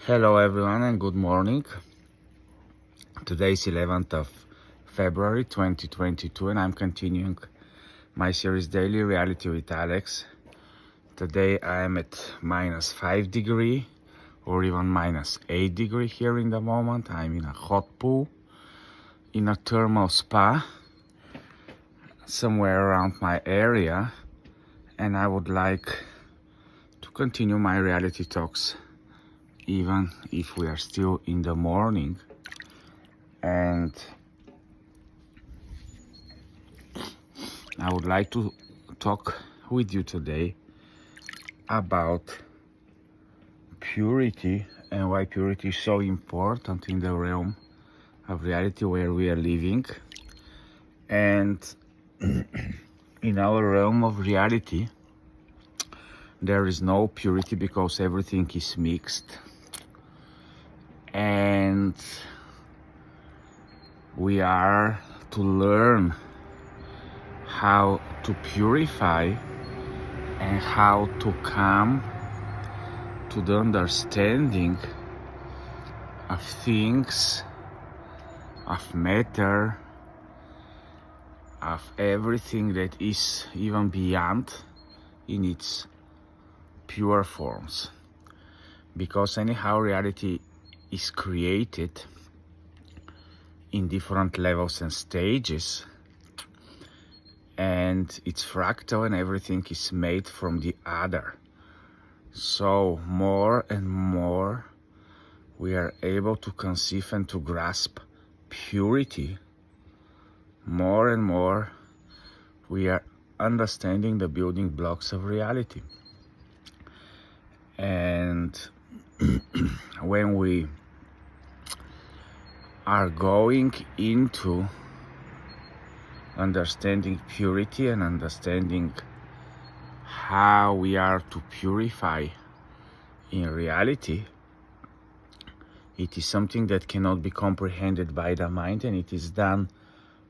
Hello everyone and good morning. Today is 11th of February 2022 and I'm continuing my series Daily Reality with Alex. Today I am at minus 5 degree or even minus 8 degree here in the moment. I'm in a hot pool in a thermal spa somewhere around my area, and I would like to continue my reality talks even if we are still in the morning. And I would like to talk with you today about purity and why purity is so important in the realm of reality where we are living. And in our realm of reality, there is no purity because everything is mixed. And we are to learn how to purify and how to come to the understanding of things, of matter, of everything that is even beyond in its pure forms. Because anyhow, reality is created in different levels and stages, and it's fractal and everything is made from the other. So more and more we are able to conceive and to grasp purity, more and more we are understanding the building blocks of reality. And when we are going into understanding purity and understanding how we are to purify in reality, it is something that cannot be comprehended by the mind, and it is done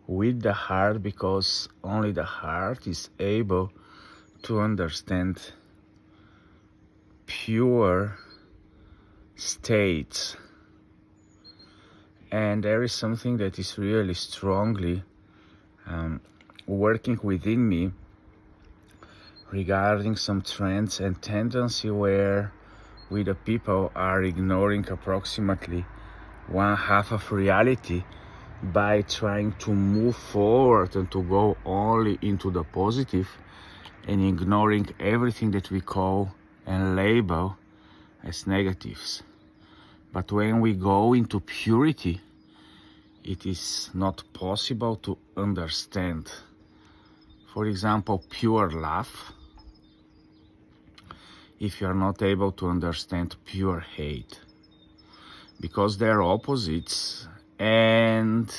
with the heart, because only the heart is able to understand pure states. And there is something that is really strongly working within me regarding some trends and tendency where we the people are ignoring approximately one half of reality by trying to move forward and to go only into the positive and ignoring everything that we call and label as negatives. But when we go into purity, it is not possible to understand. For example, pure love, if you are not able to understand pure hate, because they're opposites, and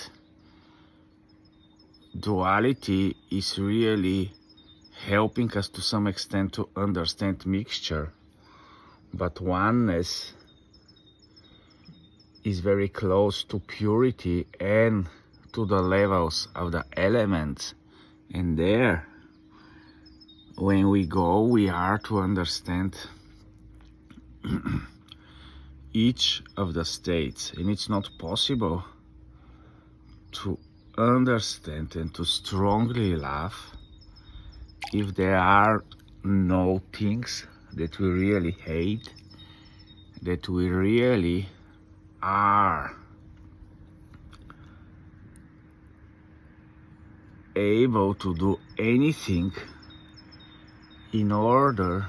duality is really helping us to some extent to understand mixture, but oneness is very close to purity and to the levels of the elements. And there, when we go, we are to understand each of the states, and it's not possible to understand and to strongly love if there are no things that we really hate, that we really are able to do anything in order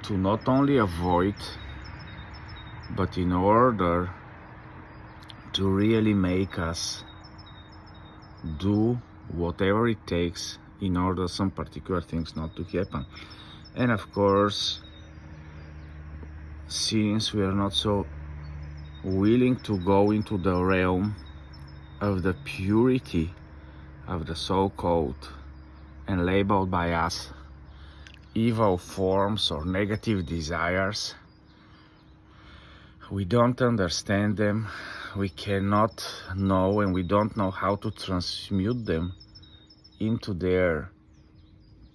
to not only avoid, but in order to really make us do whatever it takes in order some particular things not to happen. And of course, since we are not so willing to go into the realm of the purity of the so-called and labeled by us evil forms or negative desires, we don't understand them, we cannot know, and we don't know how to transmute them into their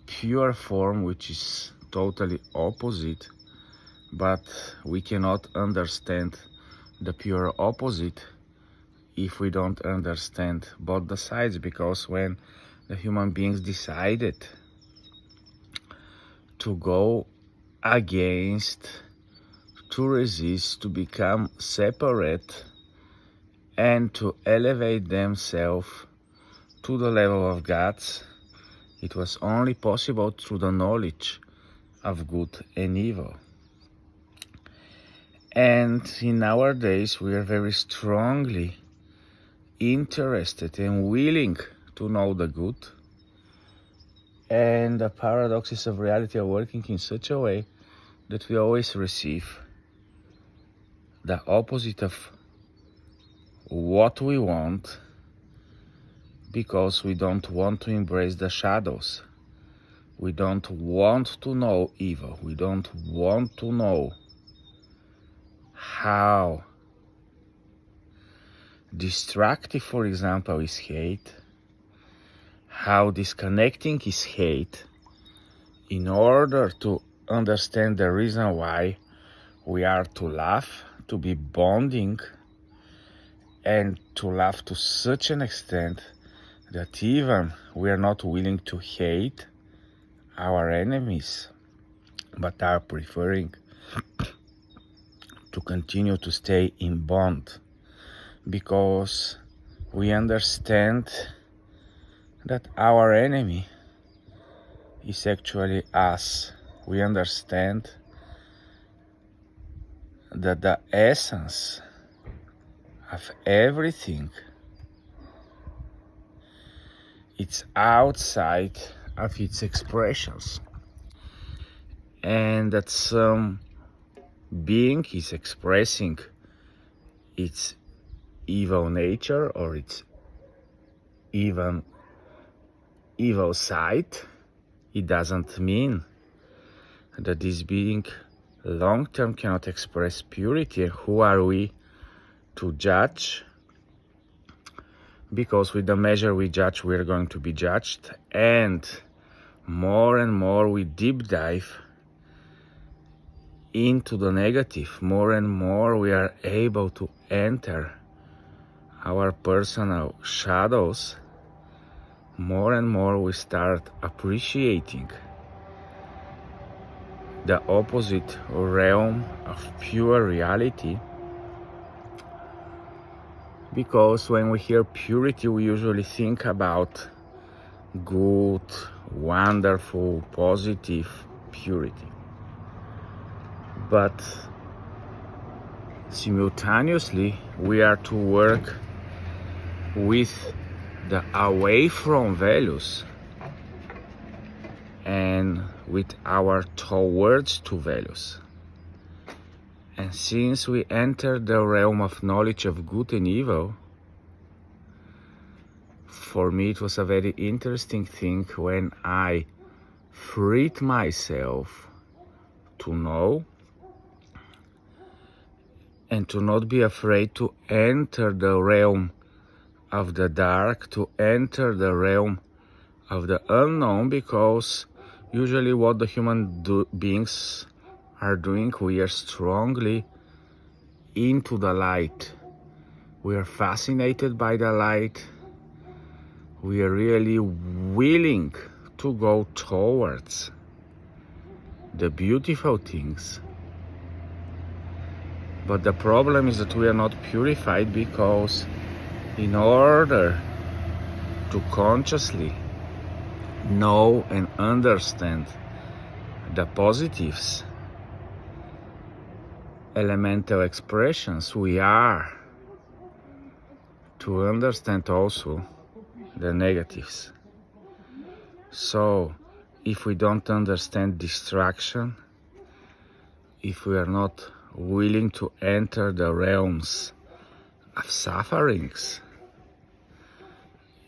pure form, which is totally opposite, but we cannot understand the pure opposite if we don't understand both the sides, because when the human beings decided to go against, to resist, to become separate, and to elevate themselves to the level of gods, it was only possible through the knowledge of good and evil. And in our days, we are very strongly interested and willing to know the good. And the paradoxes of reality are working in such a way that we always receive the opposite of what we want, because we don't want to embrace the shadows. We don't want to know evil. We don't want to know how destructive, for example, is hate, how disconnecting is hate, in order to understand the reason why we are to love, to be bonding, and to love to such an extent that even we are not willing to hate our enemies, but are preferring to continue to stay in bond, because we understand that our enemy is actually us. We understand that the essence of everything, it's outside of its expressions, and that some being is expressing its evil nature or its even evil side, it doesn't mean that this being long-term cannot express purity. Who are we to judge? Because with the measure we judge, we are going to be judged. And more we deep dive into the negative, more and more we are able to enter our personal shadows, more and more we start appreciating the opposite realm of pure reality. Because when we hear purity, we usually think about good, wonderful, positive purity. But simultaneously, we are to work with the away from values and with our towards to values. And since we enter the realm of knowledge of good and evil, for me it was a very interesting thing when I freed myself to know and to not be afraid to enter the realm of the dark, to enter the realm of the unknown, because usually what the human beings are doing, we are strongly into the light. We are fascinated by the light. We are really willing to go towards the beautiful things. But the problem is that we are not purified, because in order to consciously know and understand the positives, elemental expressions, we are to understand also the negatives. So if we don't understand distraction, if we are not willing to enter the realms of sufferings,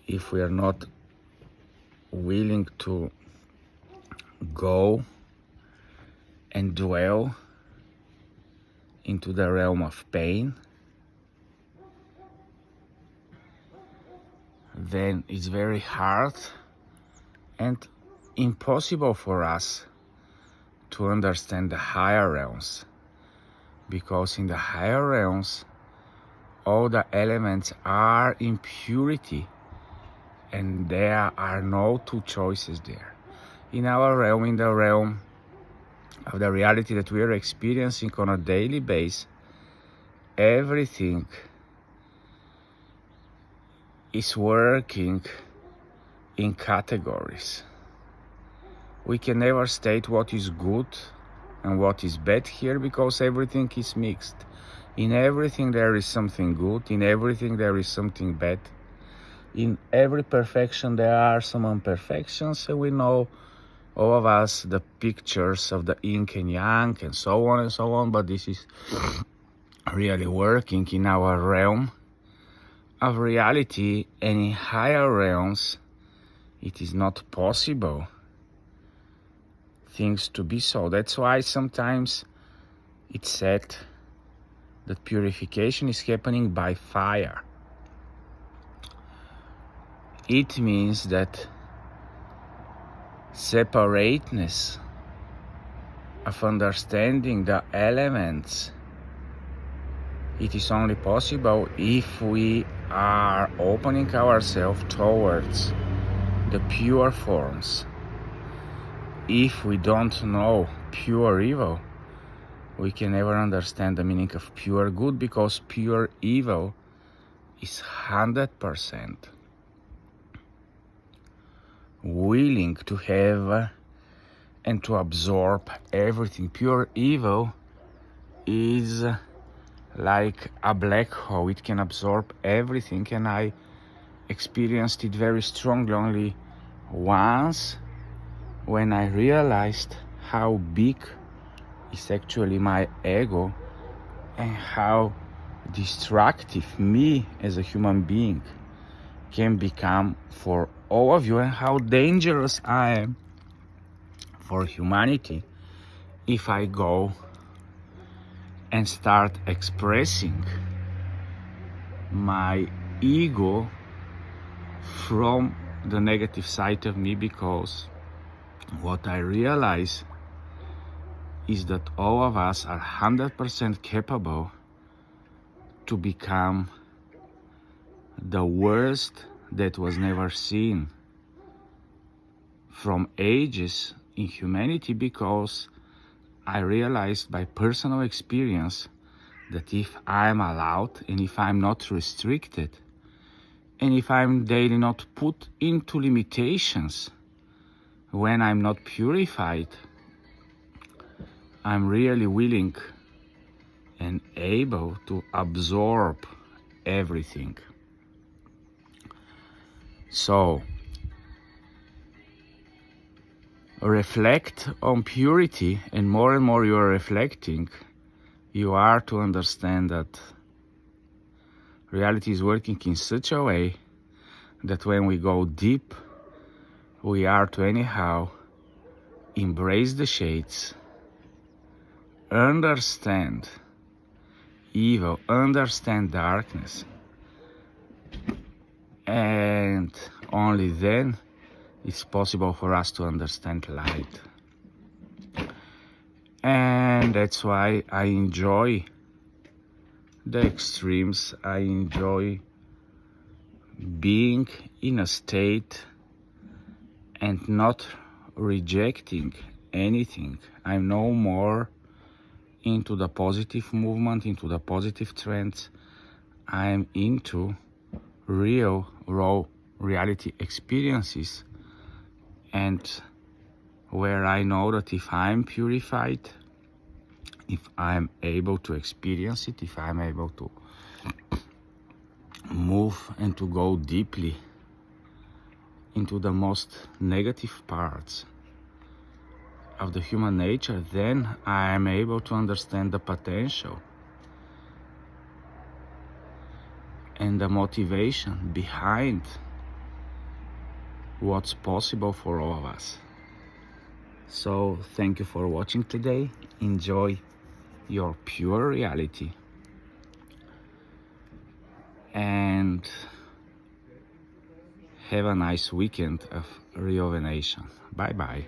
if we are not willing to go and dwell into the realm of pain, then it's very hard and impossible for us to understand the higher realms, because in the higher realms, all the elements are in purity, and there are no two choices there. In our realm, in the realm of the reality that we are experiencing on a daily basis, everything is working in categories. We can never state what is good and what is bad here, because everything is mixed. In everything there is something good, in everything there is something bad. In every perfection there are some imperfections, and we know, all of us, the pictures of the yin and yang and so on, but this is really working in our realm of reality, and in higher realms it is not possible things to be so. That's why sometimes it's said that purification is happening by fire. It means that separateness of understanding the elements, it is only possible if we are opening ourselves towards the pure forms. If we don't know pure evil, we can never understand the meaning of pure good, because pure evil is 100% willing to have and to absorb everything. Pure evil is like a black hole. It can absorb everything, and I experienced it very strongly only once, when I realized how big is actually my ego and how destructive me as a human being can become for all of you, and how dangerous I am for humanity if I go and start expressing my ego from the negative side of me. Because what I realize is that all of us are 100% capable to become the worst that was never seen from ages in humanity, because I realized by personal experience that if I'm allowed, and if I'm not restricted, and if I'm daily not put into limitations, when I'm not purified, I'm really willing and able to absorb everything. So, reflect on purity, and more you are reflecting, you are to understand that reality is working in such a way that when we go deep, we are to anyhow embrace the shades, understand evil, understand darkness, and only then it's possible for us to understand light. And that's why I enjoy the extremes. I enjoy being in a state and not rejecting anything. I'm no more into the positive movement, into the positive trends. I'm into real, raw reality experiences, and where I know that if I'm purified, if I'm able to experience it, if I'm able to move and to go deeply into the most negative parts of the human nature, then I am able to understand the potential and the motivation behind what's possible for all of us. So thank you for watching today. Enjoy your pure reality, and have a nice weekend of rejuvenation. Bye bye.